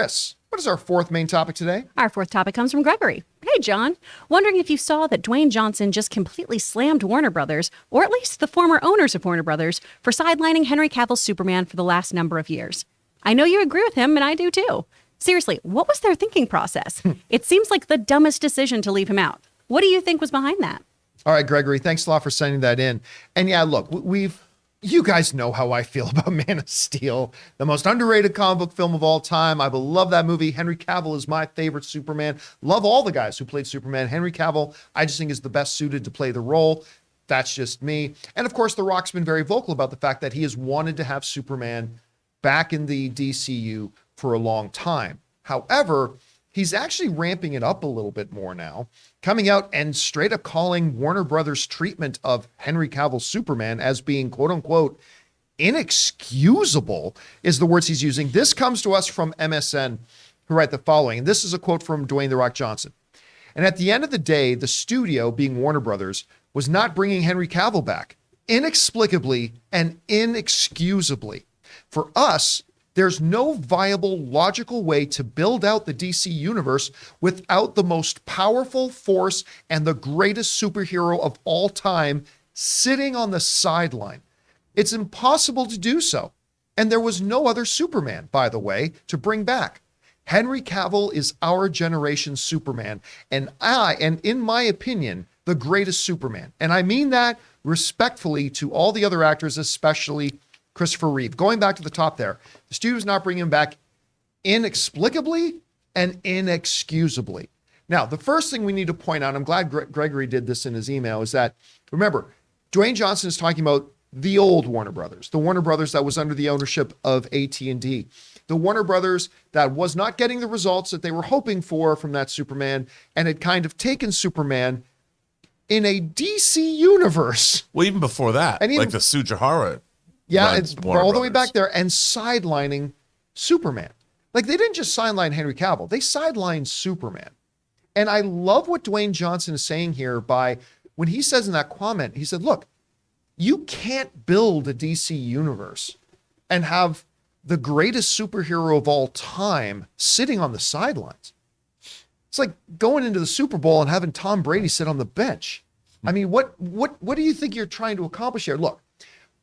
Chris, what is our fourth main topic today? Our fourth topic comes from Gregory. Hey, John. Wondering if you saw that Dwayne Johnson just completely slammed Warner Brothers, or at least the former owners of Warner Brothers, for sidelining Henry Cavill's Superman for the last number of years. I know you agree with him, and I do too. Seriously, what was their thinking process? It seems like the dumbest decision to leave him out. What do you think was behind that? All right, Gregory, thanks a lot for sending that in. And yeah, look, you guys know how I feel about Man of Steel, the most underrated comic book film of all time. I love that movie. Henry Cavill is my favorite Superman. Love all the guys who played Superman. Henry Cavill, I just think is the best suited to play the role. That's just me. And of course, The Rock's been very vocal about the fact that he has wanted to have Superman back in the DCU for a long time. However, he's actually ramping it up a little bit more now, coming out and straight up calling Warner Brothers' treatment of Henry Cavill's Superman as being, quote unquote, inexcusable is the words he's using. This comes to us from MSN, who write the following. And this is a quote from Dwayne "The Rock" Johnson. And at the end of the day, the studio, being Warner Brothers, was not bringing Henry Cavill back, inexplicably and inexcusably. For us, there's no viable, logical way to build out the DC universe without the most powerful force and the greatest superhero of all time sitting on the sideline. It's impossible to do so. And there was no other Superman, by the way, to bring back. Henry Cavill is our generation's Superman, and in my opinion, the greatest Superman. And I mean that respectfully to all the other actors, especially Christopher Reeve. Going back to the top there, the studio's not bringing him back inexplicably and inexcusably. Now, the first thing we need to point out, I'm glad Gregory did this in his email, is that, remember, Dwayne Johnson is talking about the old Warner Brothers, the Warner Brothers that was under the ownership of AT&T, the Warner Brothers that was not getting the results that they were hoping for from that Superman and had kind of taken Superman in a DC universe. Well, even before that, and even, like the Sujihara. Yeah, it's all the way back there, and sidelining Superman. Like, they didn't just sideline Henry Cavill, they sidelined Superman. And I love what Dwayne Johnson is saying here by, when he says in that comment, he said, look, you can't build a DC universe and have the greatest superhero of all time sitting on the sidelines. It's like going into the Super Bowl and having Tom Brady sit on the bench. I mean, what do you think you're trying to accomplish here? Look,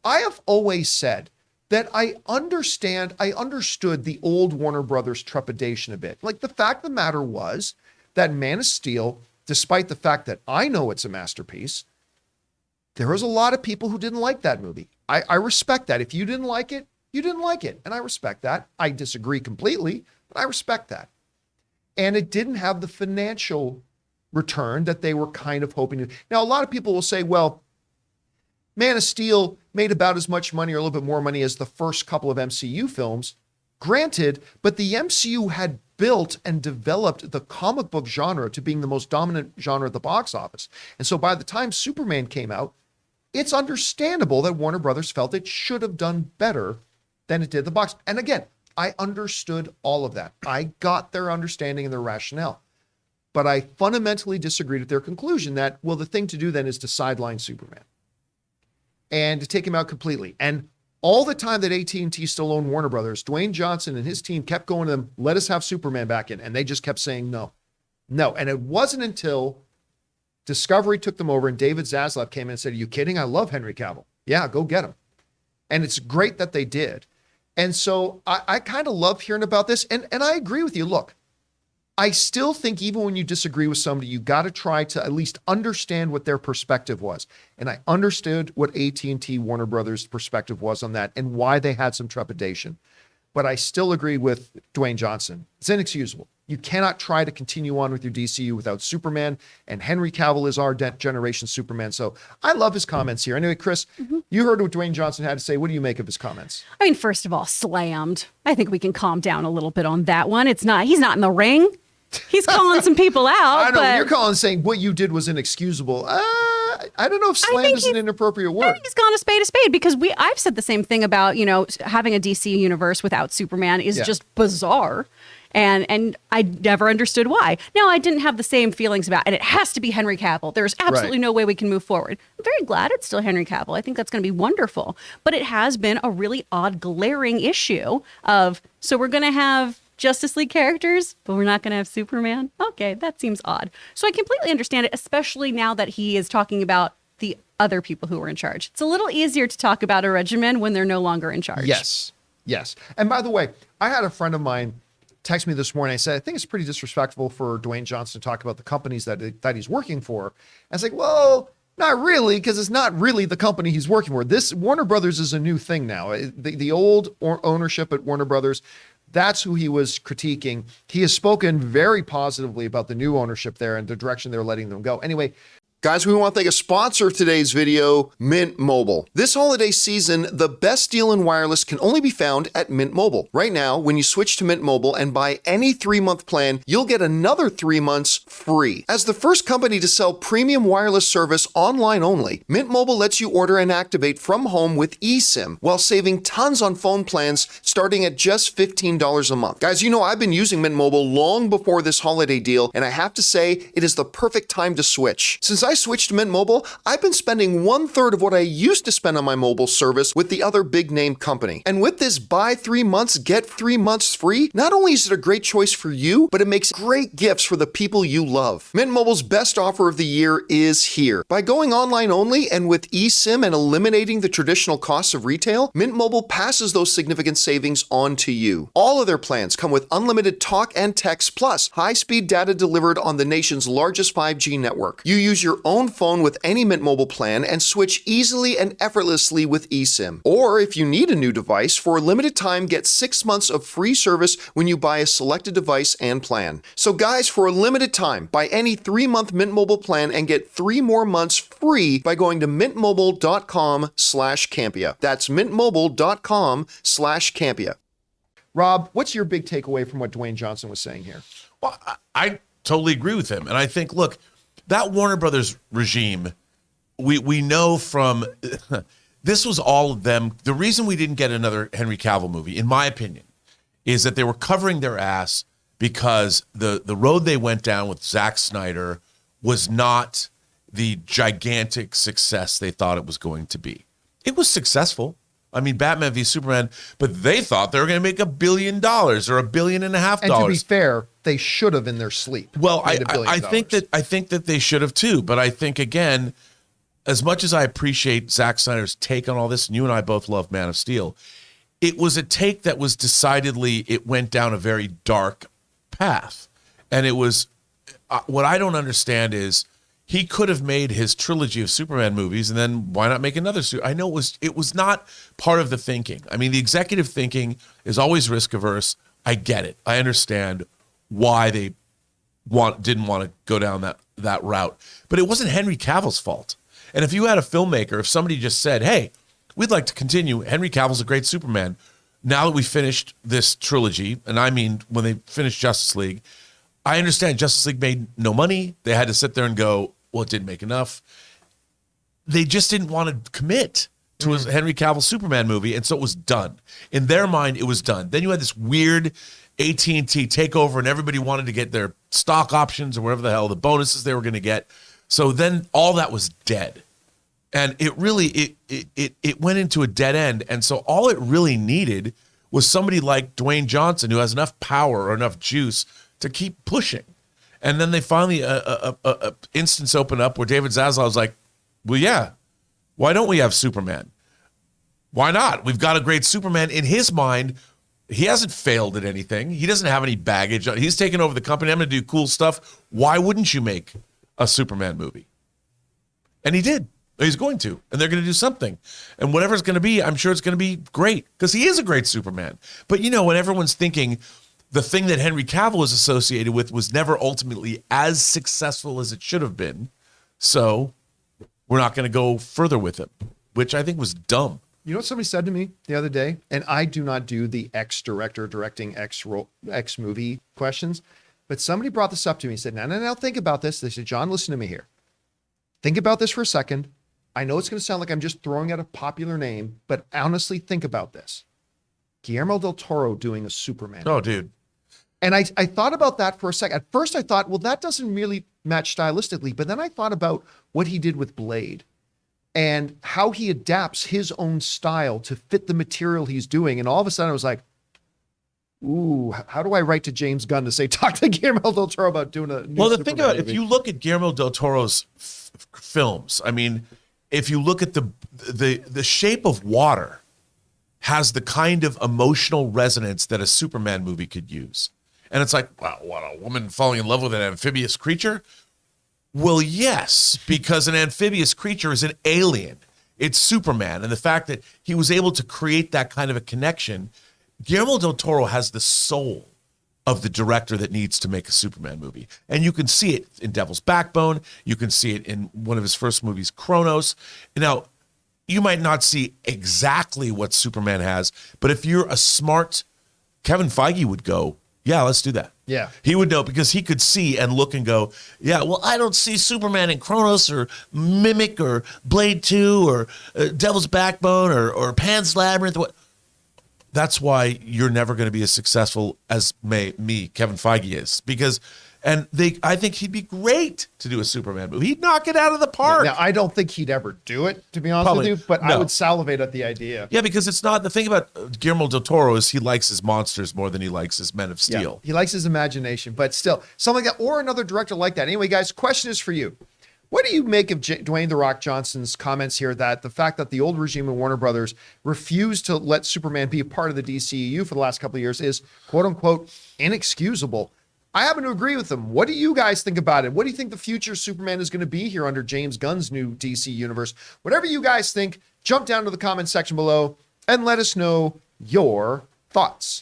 I have always said that I understood the old Warner Brothers trepidation a bit. Like, the fact of the matter was that Man of Steel, despite the fact that I know it's a masterpiece, there was a lot of people who didn't like that movie. I respect that. If you didn't like it, you didn't like it. And I respect that. I disagree completely, but I respect that. And it didn't have the financial return that they were kind of hoping to. Now, a lot of people will say, well, Man of Steel made about as much money or a little bit more money as the first couple of MCU films. Granted, but the MCU had built and developed the comic book genre to being the most dominant genre at the box office. And so by the time Superman came out, it's understandable that Warner Brothers felt it should have done better than it did the box. And again, I understood all of that. I got their understanding and their rationale. But I fundamentally disagreed with their conclusion that, well, the thing to do then is to sideline Superman and to take him out completely. And all the time that AT&T still owned Warner Brothers, Dwayne Johnson and his team kept going to them, let us have Superman back in. And they just kept saying no. No. And it wasn't until Discovery took them over and David Zaslav came in and said, are you kidding? I love Henry Cavill. Yeah, go get him. And it's great that they did. And so I kind of love hearing about this. And I agree with you. Look, I still think even when you disagree with somebody, you got to try to at least understand what their perspective was. And I understood what AT&T Warner Brothers perspective was on that and why they had some trepidation. But I still agree with Dwayne Johnson. It's inexcusable. You cannot try to continue on with your DCU without Superman, and Henry Cavill is our generation Superman. So I love his comments here. Anyway, Chris, you heard what Dwayne Johnson had to say. What do you make of his comments? I mean, first of all, slammed. I think we can calm down a little bit on that one. He's not in the ring. He's calling some people out. I know, you're calling saying what you did was inexcusable. I don't know if slam is an inappropriate word. I think he's gone a spade because I've said the same thing about, having a DC universe without Superman is just bizarre. And I never understood why. Now, I didn't have the same feelings about, and it has to be Henry Cavill. There's absolutely no way we can move forward. I'm very glad it's still Henry Cavill. I think that's going to be wonderful. But it has been a really odd, glaring issue of, so we're going to have Justice League characters, but we're not going to have Superman? Okay, that seems odd. So I completely understand it, especially now that he is talking about the other people who were in charge. It's a little easier to talk about a regimen when they're no longer in charge. Yes. And by the way, I had a friend of mine text me this morning. I said, I think it's pretty disrespectful for Dwayne Johnson to talk about the companies that he's working for. And I was like, well, not really, because it's not really the company he's working for. This Warner Brothers is a new thing now. The old ownership at Warner Brothers, that's who he was critiquing. He has spoken very positively about the new ownership there and the direction they're letting them go. Anyway, guys, we want to thank a sponsor of today's video, Mint Mobile. This holiday season, the best deal in wireless can only be found at Mint Mobile. Right now, when you switch to Mint Mobile and buy any 3-month plan, you'll get another 3 months free. As the first company to sell premium wireless service online only, Mint Mobile lets you order and activate from home with eSIM while saving tons on phone plans starting at just $15 a month. Guys, you know I've been using Mint Mobile long before this holiday deal, and I have to say, it is the perfect time to switch. Since I switched to Mint Mobile, I've been spending 1/3 of what I used to spend on my mobile service with the other big name company. And with this buy 3 months, get 3 months free, not only is it a great choice for you, but it makes great gifts for the people you love. Mint Mobile's best offer of the year is here. By going online only and with eSIM and eliminating the traditional costs of retail, Mint Mobile passes those significant savings on to you. All of their plans come with unlimited talk and text plus high-speed data delivered on the nation's largest 5G network. You use your own phone with any Mint Mobile plan and switch easily and effortlessly with eSIM. Or if you need a new device, for a limited time, get 6 months of free service when you buy a selected device and plan. So guys, for a limited time, buy any 3-month Mint Mobile plan and get 3 more months free by going to mintmobile.com/Campea. That's mintmobile.com/Campea. Rob, what's your big takeaway from what Dwayne Johnson was saying here? Well, I totally agree with him. And I think, look, that Warner Brothers regime, we know from this was all of them. The reason we didn't get another Henry Cavill movie, in my opinion, is that they were covering their ass because the road they went down with Zack Snyder was not the gigantic success they thought it was going to be. It was successful. I mean, Batman v Superman, but they thought they were going to make $1 billion or $1.5 billion. And to be fair, they should have in their sleep. Well, I think that they should have too. But I think, again, as much as I appreciate Zack Snyder's take on all this, and you and I both love Man of Steel, it was a take that was decidedly, it went down a very dark path. And it was, what I don't understand is, he could have made his trilogy of Superman movies, and then why not make another? I know it was not part of the thinking. I mean, the executive thinking is always risk averse. I get it. I understand why they didn't want to go down that route. But it wasn't Henry Cavill's fault. And if you had a filmmaker, if somebody just said, "Hey, we'd like to continue. Henry Cavill's a great Superman. Now that we finished this trilogy," and I mean when they finished Justice League, I understand Justice League made no money. They had to sit there and go, well, it didn't make enough. They just didn't want to commit to a Henry Cavill Superman movie, and so it was done. In their mind, it was done. Then you had this weird AT&T takeover, and everybody wanted to get their stock options or whatever the hell, the bonuses they were going to get. So then all that was dead. And it really, it went into a dead end. And so all it really needed was somebody like Dwayne Johnson who has enough power or enough juice to keep pushing. And then they finally, a instance opened up where David Zaslav was like, well, yeah, why don't we have Superman? Why not? We've got a great Superman. In his mind, he hasn't failed at anything. He doesn't have any baggage. He's taken over the company. I'm going to do cool stuff. Why wouldn't you make a Superman movie? And he did. He's going to. And they're going to do something. And whatever it's going to be, I'm sure it's going to be great because he is a great Superman. But, you know, when everyone's thinking the thing that Henry Cavill was associated with was never ultimately as successful as it should have been. So we're not going to go further with it, which I think was dumb. You know what somebody said to me the other day? And I do not do the X director directing X movie questions, but somebody brought this up to me and said, no, think about this. They said, John, listen to me here. Think about this for a second. I know it's going to sound like I'm just throwing out a popular name, but honestly, think about this. Guillermo del Toro doing a Superman. Oh, dude. And I thought about that for a second. At first I thought, well, that doesn't really match stylistically. But then I thought about what he did with Blade and how he adapts his own style to fit the material he's doing. And all of a sudden I was like, Ooh, how do I write to James Gunn to say talk to Guillermo del Toro about doing a new Well, the Superman thing about movie? if you look at Guillermo del Toro's films, I mean, if you look at the shape of water has the kind of emotional resonance that a Superman movie could use. And it's like, wow, what, a woman falling in love with an amphibious creature? Well, yes, because an amphibious creature is an alien. It's Superman. And the fact that he was able to create that kind of a connection, Guillermo del Toro has the soul of the director that needs to make a Superman movie. And you can see it in Devil's Backbone. You can see it in one of his first movies, Kronos. Now, you might not see exactly what Superman has, but if you're a smart, Kevin Feige would go, yeah, let's do that. Yeah. He would know because he could see and look and go, yeah, well, I don't see Superman in Kronos or Mimic or Blade 2 or Devil's Backbone or Pan's Labyrinth. That's why you're never going to be as successful as me, Kevin Feige is, because I think he'd be great to do a Superman movie. He'd knock it out of the park. Now, I don't think he'd ever do it, to be honest Probably, with you, but I no. would salivate at the idea. Yeah, because it's not the thing about Guillermo del Toro is he likes his monsters more than he likes his Men of Steel. Yeah, he likes his imagination, but still, something like that, or another director like that. Anyway, guys, question is for you. What do you make of Dwayne "The Rock" Johnson's comments here that the fact that the old regime of Warner Brothers refused to let Superman be a part of the DCEU for the last couple of years is, quote unquote, inexcusable? I happen to agree with them. What do you guys think about it? What do you think the future Superman is going to be here under James Gunn's new DC universe? Whatever you guys think, jump down to the comment section below and let us know your thoughts.